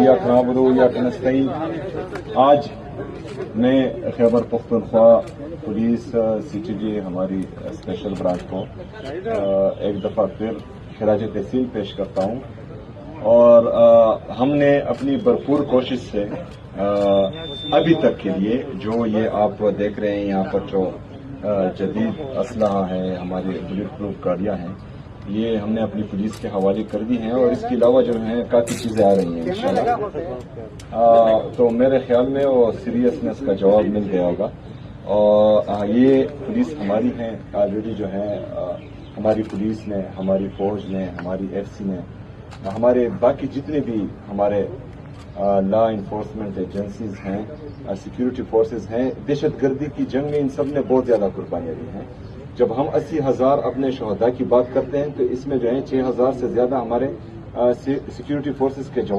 इय्याक नअबुदु व इय्याक नस्तईन। आज मैं खैबर पख्तूनख्वा पुलिस CTG हमारी स्पेशल ब्रांच को एक दफ़ा फिर खिराज तहसीन पेश करता हूँ और हमने अपनी भरपूर कोशिश से अभी तक के लिए जो ये आप देख रहे हैं यहाँ पर जो जदीद असलहा है, हमारे बुलेट प्रूफ गाड़ियाँ हैं, ये हमने अपनी पुलिस के हवाले कर दी हैं और इसके अलावा जो है काफ़ी चीज़ें आ रही हैं इंशाल्लाह। तो मेरे ख्याल में वो सीरियसनेस का जवाब मिल गया होगा और ये पुलिस हमारी है ऑलरेडी जो है हमारी पुलिस ने, हमारी फौज ने, हमारी FC ने, हमारे बाकी जितने भी हमारे लॉ इन्फोर्समेंट एजेंसीज हैं, सिक्योरिटी फोर्सेस हैं, दहशतगर्दी की जंग में इन सब ने बहुत ज़्यादा कुर्बानियाँ दी हैं। जब हम 80,000 अपने शहदा की बात करते हैं तो इसमें जो है 6,000 से ज़्यादा हमारे सिक्योरिटी फोर्सेस के जवान